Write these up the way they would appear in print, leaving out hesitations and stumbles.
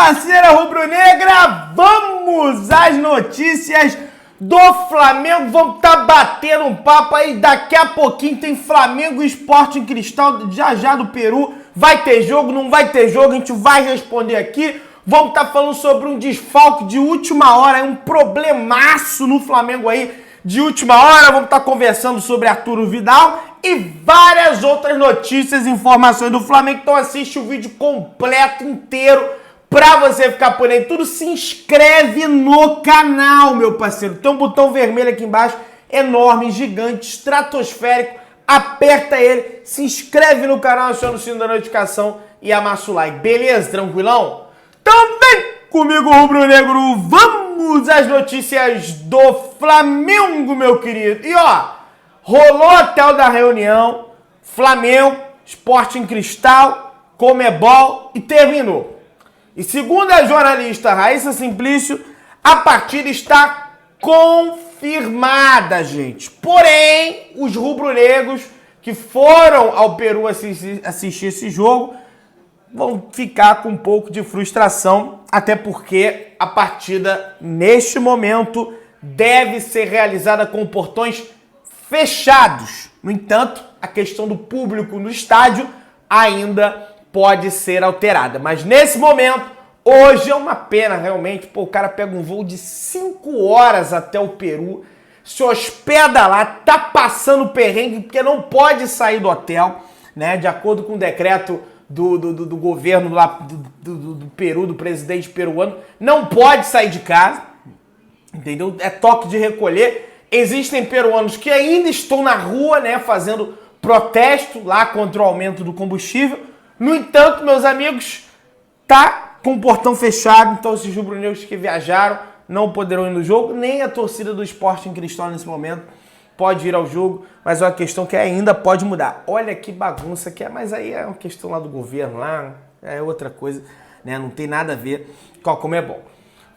parceira rubro-negra, vamos às notícias do Flamengo. Vamos estar batendo um papo aí, daqui a pouquinho tem Flamengo e Sporting Cristal, já do Peru. Vai ter jogo, não vai ter jogo, a gente vai responder aqui. Vamos estar falando sobre um desfalque de última hora, um problemaço no Flamengo aí de última hora. Vamos estar conversando sobre Arturo Vidal e várias outras notícias e informações do Flamengo. Então assiste o vídeo completo, inteiro, pra você ficar por aí tudo. Se inscreve no canal, meu parceiro. Tem um botão vermelho aqui embaixo, enorme, gigante, estratosférico. Aperta ele, se inscreve no canal, aciona o sino da notificação e amassa o like. Beleza? Tranquilão? Então vem comigo, rubro-negro. Vamos às notícias do Flamengo, meu querido. E ó, rolou a tal da reunião, Flamengo, Sporting Cristal, Comebol e terminou. E segundo a jornalista Raíssa Simplício, a partida está confirmada, gente. Porém, os rubro-negros que foram ao Peru assistir esse jogo vão ficar com um pouco de frustração, até porque a partida, neste momento, deve ser realizada com portões fechados. No entanto, a questão do público no estádio ainda pode ser alterada. Mas nesse momento, hoje é uma pena realmente. Pô, o cara pega um voo de 5 horas até o Peru, se hospeda lá, tá passando perrengue porque não pode sair do hotel, né? De acordo com o decreto do governo lá do Peru, do presidente peruano, não pode sair de casa, entendeu? É toque de recolher. Existem peruanos que ainda estão na rua, né, fazendo protesto lá contra o aumento do combustível. No entanto, meus amigos, tá com o portão fechado, então esses rubro-negros que viajaram não poderão ir no jogo, nem a torcida do Sporting Cristal nesse momento pode ir ao jogo, mas é uma questão que ainda pode mudar. Olha que bagunça que é, mas aí é uma questão lá do governo, lá é outra coisa, né? Não tem nada a ver com a Comebol.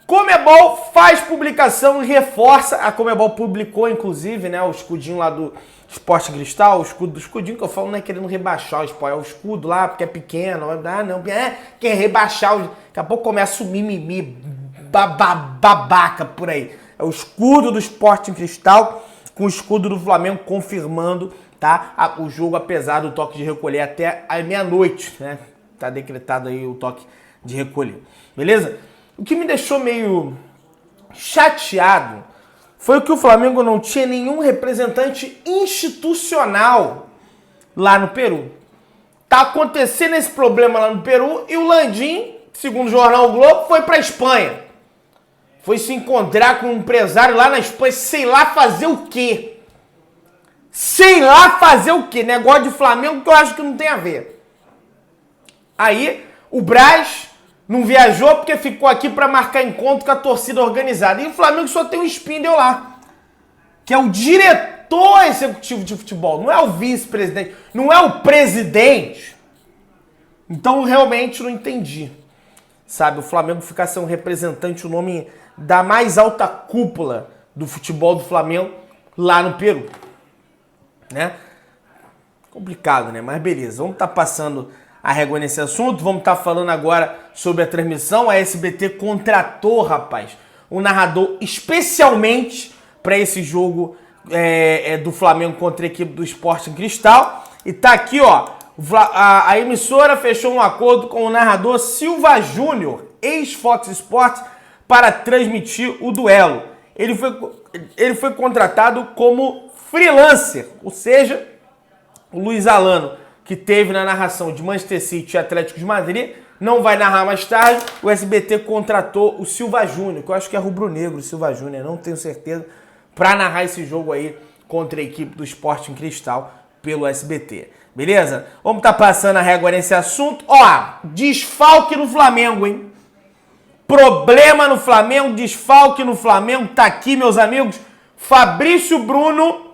Comebol faz publicação e reforça, a Comebol publicou inclusive, né, o escudinho lá do Sporting Cristal, o escudinho que eu falo não é querendo rebaixar o Sport, é o escudo lá, porque é pequeno, quer rebaixar, daqui a pouco começa o mimimi, babaca por aí. É o escudo do Sporting Cristal com o escudo do Flamengo confirmando, tá, o jogo, apesar do toque de recolher até a meia-noite, né? Tá decretado aí o toque de recolher, beleza? O que me deixou meio chateado foi que o Flamengo não tinha nenhum representante institucional lá no Peru. Tá acontecendo esse problema lá no Peru e o Landim, segundo o jornal o Globo, foi pra Espanha. Foi se encontrar com um empresário lá na Espanha, sei lá fazer o quê. Sei lá fazer o quê. Negócio de Flamengo que eu acho que não tem a ver. Aí, o Braz não viajou porque ficou aqui para marcar encontro com a torcida organizada. E o Flamengo só tem um Spindle lá, que é o diretor executivo de futebol. Não é o vice-presidente, não é o presidente. Então, realmente, não entendi. Sabe, o Flamengo ficar sem um representante, o nome da mais alta cúpula do futebol do Flamengo lá no Peru, né? Complicado, né? Mas beleza, vamos estar passando a régua nesse assunto, vamos estar falando agora sobre a transmissão. A SBT contratou, rapaz, um narrador especialmente para esse jogo do Flamengo contra a equipe do Sporting Cristal. E tá aqui, ó, a emissora fechou um acordo com o narrador Silva Júnior, ex-Fox Sports, para transmitir o duelo. Ele foi contratado como freelancer, ou seja, o Luiz Alano, que teve na narração de Manchester City e Atlético de Madrid, não vai narrar mais tarde. O SBT contratou o Silva Júnior, que eu acho que é rubro-negro, o Silva Júnior, não tenho certeza, para narrar esse jogo aí contra a equipe do Sporting Cristal pelo SBT. Beleza? Vamos estar passando a régua nesse assunto. Ó, desfalque no Flamengo, hein? Problema no Flamengo, desfalque no Flamengo, tá aqui, meus amigos. Fabrício Bruno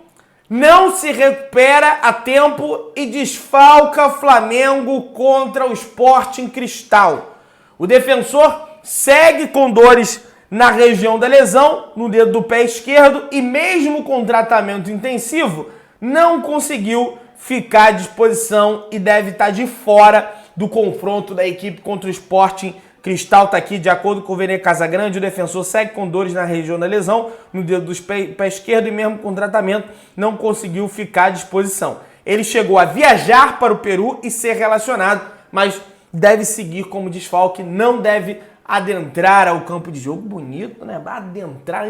não se recupera a tempo e desfalca Flamengo contra o Sporting Cristal. O defensor segue com dores na região da lesão, no dedo do pé esquerdo, e mesmo com tratamento intensivo, não conseguiu ficar à disposição e deve estar de fora do confronto da equipe contra o Sporting Cristal tá aqui, de acordo com o Vene Casagrande, o defensor segue com dores na região da lesão, no dedo dos pé esquerdo, e mesmo com tratamento não conseguiu ficar à disposição. Ele chegou a viajar para o Peru e ser relacionado, mas deve seguir como desfalque, não deve adentrar ao campo de jogo. Bonito, né?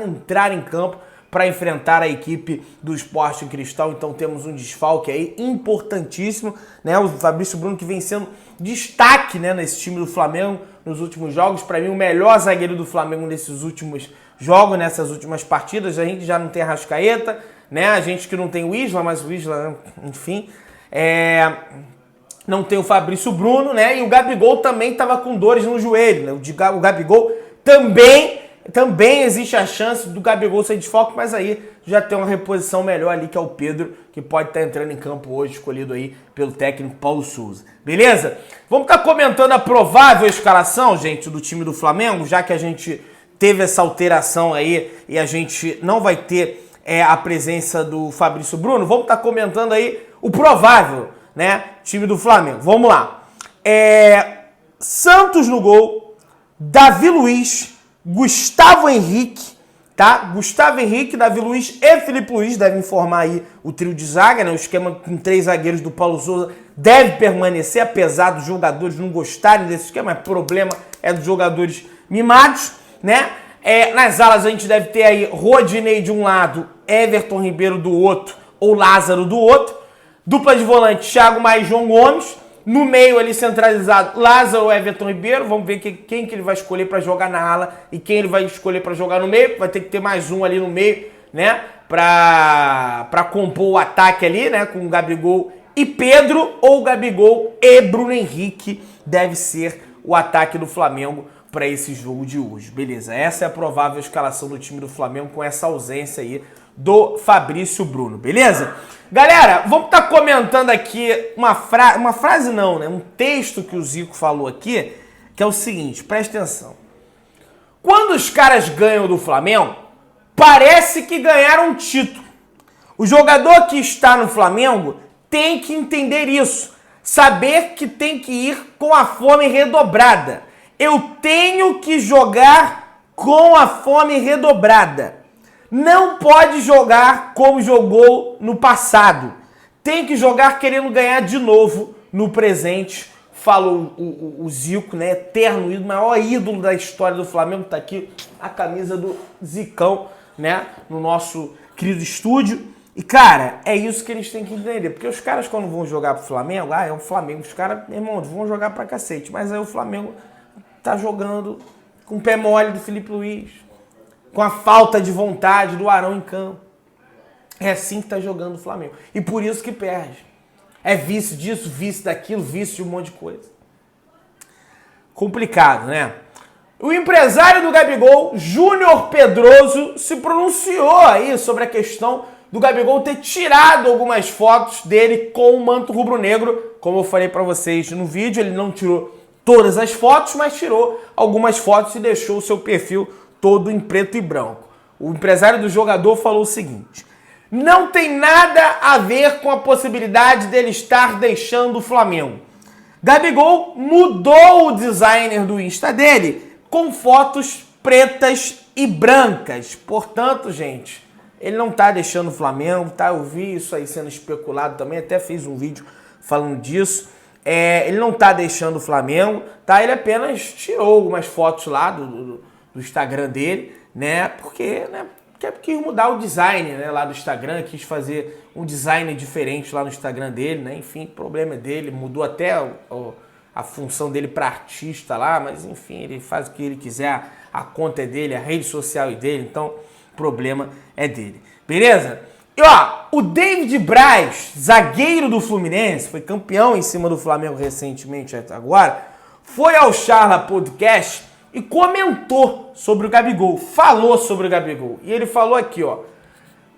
Entrar em campo para enfrentar a equipe do Sporting Cristal. Então temos um desfalque aí importantíssimo, né? O Fabrício Bruno, que vem sendo destaque, né, nesse time do Flamengo nos últimos jogos. Para mim, o melhor zagueiro do Flamengo nesses últimos jogos, nessas últimas partidas. A gente já não tem a Arrascaeta, né? A gente que não tem o Isla, mas o Isla, enfim, não tem o Fabrício Bruno, né? E o Gabigol também estava com dores no joelho, né? O Gabigol também existe a chance do Gabigol ser desfalque, mas aí já tem uma reposição melhor ali, que é o Pedro, que pode estar entrando em campo hoje, escolhido aí pelo técnico Paulo Souza. Beleza? Vamos estar comentando a provável escalação, gente, do time do Flamengo, já que a gente teve essa alteração aí e a gente não vai ter a presença do Fabrício Bruno. Vamos estar comentando aí o provável, né, time do Flamengo. Vamos lá. Santos no gol, Davi Luiz, Gustavo Henrique, tá? Gustavo Henrique, Davi Luiz e Felipe Luiz devem formar aí o trio de zaga, né? O esquema com 3 zagueiros do Paulo Souza deve permanecer, apesar dos jogadores não gostarem desse esquema. O problema é dos jogadores mimados, né? Nas alas a gente deve ter aí Rodinei de um lado, Everton Ribeiro do outro, ou Lázaro do outro. Dupla de volante, Thiago Maia e João Gomes. No meio ali centralizado, Lázaro ou Everton Ribeiro. Vamos ver quem que ele vai escolher para jogar na ala e quem ele vai escolher para jogar no meio. Vai ter que ter mais um ali no meio, né? Para compor o ataque ali, né? Com o Gabigol e Pedro, ou Gabigol e Bruno Henrique. Deve ser o ataque do Flamengo para esse jogo de hoje. Beleza, essa é a provável escalação do time do Flamengo com essa ausência aí do Fabrício Bruno, beleza? Galera, vamos estar comentando aqui uma frase não, né? Um texto que o Zico falou aqui, que é o seguinte, presta atenção. Quando os caras ganham do Flamengo, parece que ganharam um título. O jogador que está no Flamengo tem que entender isso, saber que tem que ir com a fome redobrada. Eu tenho que jogar com a fome redobrada. Não pode jogar como jogou no passado. Tem que jogar querendo ganhar de novo no presente. Falou o Zico, né? Eterno ídolo, maior ídolo da história do Flamengo. Tá aqui a camisa do Zicão, né? No nosso querido estúdio. E, cara, é isso que eles têm que entender. Porque os caras, quando vão jogar pro Flamengo, é o Flamengo. Os caras, irmão, vão jogar pra cacete. Mas aí o Flamengo tá jogando com o pé mole do Felipe Luiz, com a falta de vontade do Arão em campo. É assim que tá jogando o Flamengo. E por isso que perde. É vício disso, vício daquilo, vício de um monte de coisa. Complicado, né? O empresário do Gabigol, Júnior Pedroso, se pronunciou aí sobre a questão do Gabigol ter tirado algumas fotos dele com o manto rubro-negro. Como eu falei pra vocês no vídeo, ele não tirou todas as fotos, mas tirou algumas fotos e deixou o seu perfil todo em preto e branco. O empresário do jogador falou o seguinte: não tem nada a ver com a possibilidade dele estar deixando o Flamengo. Gabigol mudou o designer do Insta dele com fotos pretas e brancas. Portanto, gente, ele não tá deixando o Flamengo, tá? Eu vi isso aí sendo especulado também, até fiz um vídeo falando disso. Ele não tá deixando o Flamengo, tá? Ele apenas tirou algumas fotos lá do Instagram dele, né? Porque quis mudar o design, né? Lá do Instagram, quis fazer um design diferente lá no Instagram dele, né? Enfim, problema é dele, mudou até a função dele para artista lá, mas enfim, ele faz o que ele quiser, a conta é dele, a rede social é dele, então o problema é dele. Beleza? E ó, o David Braz, zagueiro do Fluminense, foi campeão em cima do Flamengo recentemente agora, foi ao Charla Podcast e comentou sobre o Gabigol, falou sobre o Gabigol. E ele falou aqui, ó: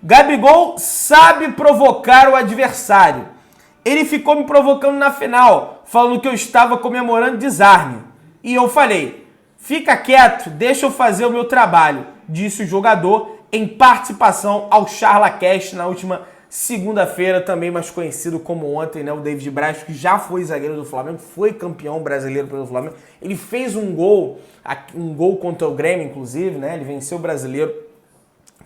Gabigol sabe provocar o adversário. Ele ficou me provocando na final, falando que eu estava comemorando desarme. E eu falei: fica quieto, deixa eu fazer o meu trabalho, disse o jogador em participação ao CharlaCast na última Segunda-feira, também mais conhecido como ontem, né, o David Braz, que já foi zagueiro do Flamengo, foi campeão brasileiro pelo Flamengo. Ele fez um gol contra o Grêmio, inclusive, né? Ele venceu o brasileiro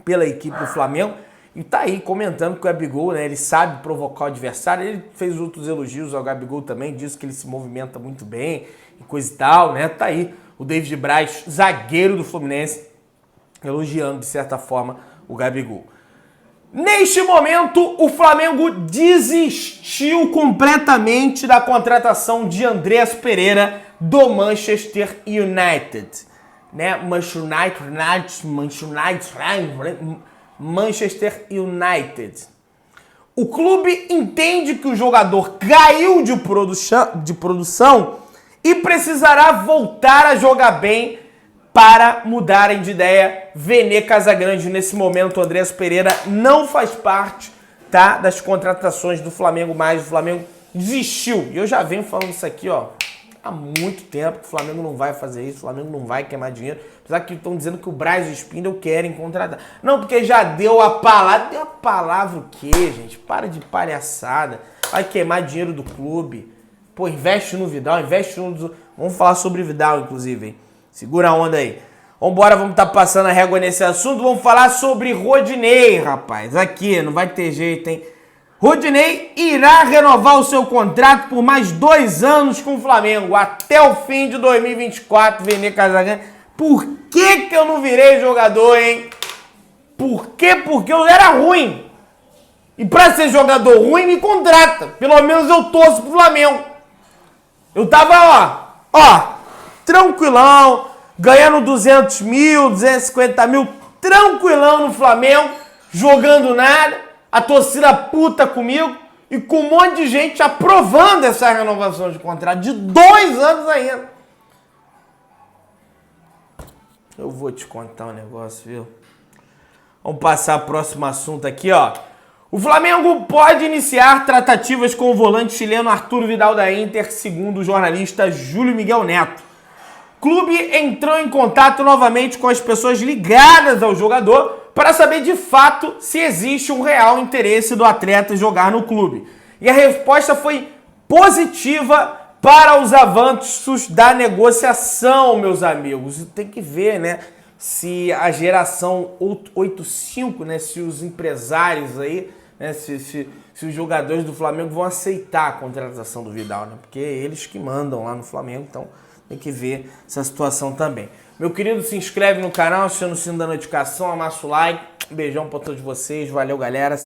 pela equipe do Flamengo. E tá aí comentando que o Gabigol, né, ele sabe provocar o adversário. Ele fez outros elogios ao Gabigol também, disse que ele se movimenta muito bem e coisa e tal, né? Tá aí o David Braz, zagueiro do Fluminense, elogiando de certa forma o Gabigol. Neste momento, o Flamengo desistiu completamente da contratação de Andreas Pereira do Manchester United, né? Manchester United. O clube entende que o jogador caiu de produção e precisará voltar a jogar bem para mudarem de ideia. Vene Casagrande, nesse momento, o Andreas Pereira não faz parte, tá, das contratações do Flamengo mais. O Flamengo desistiu. E eu já venho falando isso aqui, ó, há muito tempo, que o Flamengo não vai fazer isso, o Flamengo não vai queimar dinheiro. Apesar que estão dizendo que o Braz e o Spindle querem contratar. Não, porque já deu a palavra. Deu a palavra o quê, gente? Para de palhaçada. Vai queimar dinheiro do clube. Pô, investe no Vidal, investe no... Vamos falar sobre Vidal, inclusive, hein? Segura a onda aí. Vambora, vamos estar passando a régua nesse assunto. Vamos falar sobre Rodinei, rapaz. Aqui, não vai ter jeito, hein? Rodinei irá renovar o seu contrato por mais 2 anos com o Flamengo, até o fim de 2024, Vene Casagrande. Por que eu não virei jogador, hein? Por quê? Porque eu era ruim. E pra ser jogador ruim, me contrata. Pelo menos eu torço pro Flamengo. Eu tava, ó, tranquilão, ganhando 200 mil, 250 mil, tranquilão no Flamengo, jogando nada, a torcida puta comigo e com um monte de gente aprovando essa renovação de contrato de 2 anos ainda. Eu vou te contar um negócio, viu? Vamos passar pro próximo assunto aqui, ó. O Flamengo pode iniciar tratativas com o volante chileno Arturo Vidal da Inter, segundo o jornalista Júlio Miguel Neto. O clube entrou em contato novamente com as pessoas ligadas ao jogador para saber de fato se existe um real interesse do atleta em jogar no clube. E a resposta foi positiva para os avanços da negociação, meus amigos. Tem que ver, né, se a geração 85, né, se os empresários aí, né, se os jogadores do Flamengo vão aceitar a contratação do Vidal, né? Porque é eles que mandam lá no Flamengo, então tem que ver essa situação também. Meu querido, se inscreve no canal, aciona o sino da notificação, amassa o like. Um beijão para todos vocês, valeu, galera.